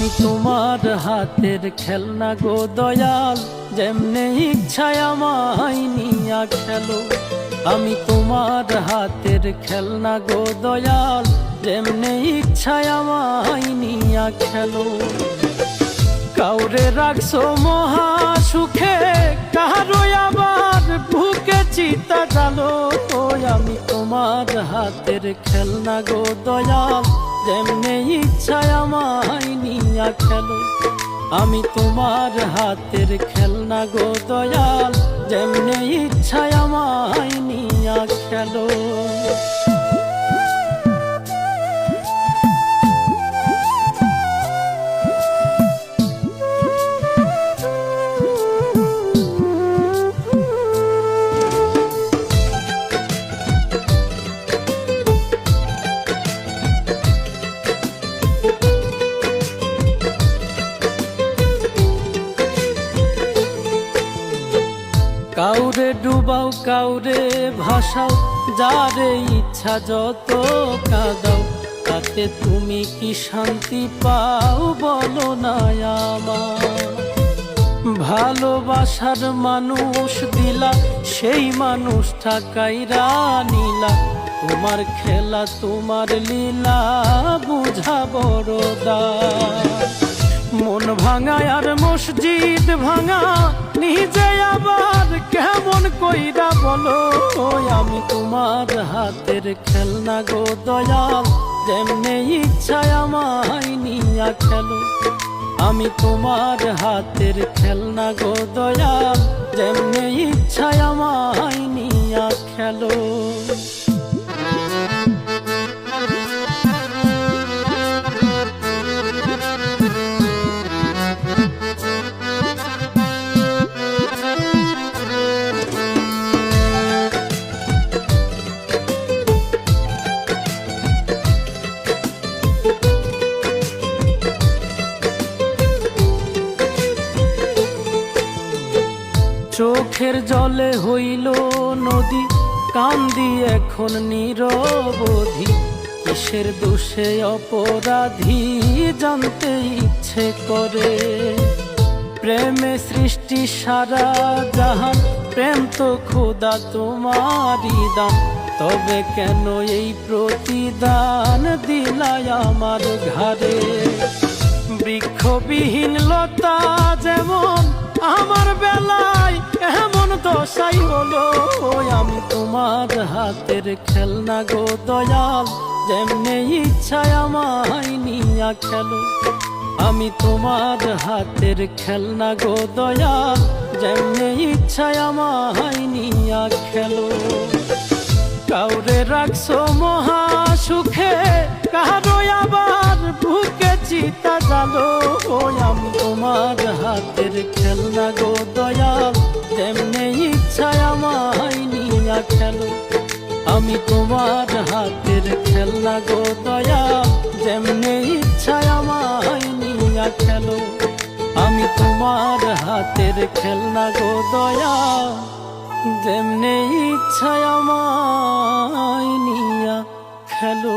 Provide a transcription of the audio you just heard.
আমি তোমার হাতের খেলনা গো দয়াল, যেমনে ইচ্ছায় আমায় নিয়া খেলো। আমি তোমার হাতের খেলনা গো দয়াল, যেমনে ইচ্ছায় আমায় নিয়া খেলো। কাউরে রাখছো মহা সুখে, কারো আবার বুকে চিতা জালো। আমি তোমার হাতের খেলনা গো দয়াল, যেমনে ইচ্ছায় আমায় নিয়া খেলো। আমি তোমার হাতের খেলনা গো দয়াল, যেমনে ইচ্ছায় আমায় নিয়া খেলো। কাউরে ডুবাও কাউরে ভাসাও, যারে ইচ্ছা যত কাঁদাও, তাতে তুমি কি শান্তি পাও বলো না আমার। ভালোবাসার মানুষ দিলা, সেই মানুষটা কাইরা নিলা। তোমার খেলা তোমার লীলা বুঝা বড় দায়। মন ভাঙা আর মসজিদ ভাঙা, নিজে আবার কেমন কইরা বলো। আমি তোমার হাতের খেলনা গো দয়াল, যেমনে ইচ্ছায় আমায় নিয়া খেলো। আমি তোমার হাতের খেলনা গো দয়াল, যেমনে ইচ্ছায় আমায় নিয়া খেলো। চোখের জলে হইল নদী, কান্দি এখন নিরবধি। কিসের দোষে অপরাধী জানতে ইচ্ছে করে। প্রেমে সৃষ্টি সারা জাহান, প্রেম তো খোদা তোমারই দান। তবে কেন এই প্রতিদান দিলাই আমার ঘাড়ে। বৃক্ষবিহীন লতা যেমন আমার বেলায় এমন দশাই হলো। আমি তোমার হাতের খেলনা গো দয়াল, যেমনে ইচ্ছায় আমায় নিয়া খেলো। আমি তোমার হাতের খেলনা গো দয়াল, যেমনে ইচ্ছায় আমায় নিয়া খেলো। কাউরে রাখছো মহা সুখে, কারো আবার বুকে চিতা জালো। আমি তোমার হাতের খেলনা গো দয়াল, যেমনে ইচ্ছায় আমায় নিয়া খেলো। আমি তোমার হাতের খেলনা গো দয়াল, যেমনে ইচ্ছায় আমায় নিয়া খেলো। আমি তোমার হাতের খেলনা গো দয়াল, যেমনে ইচ্ছায় আমায় নিয়া খেলো।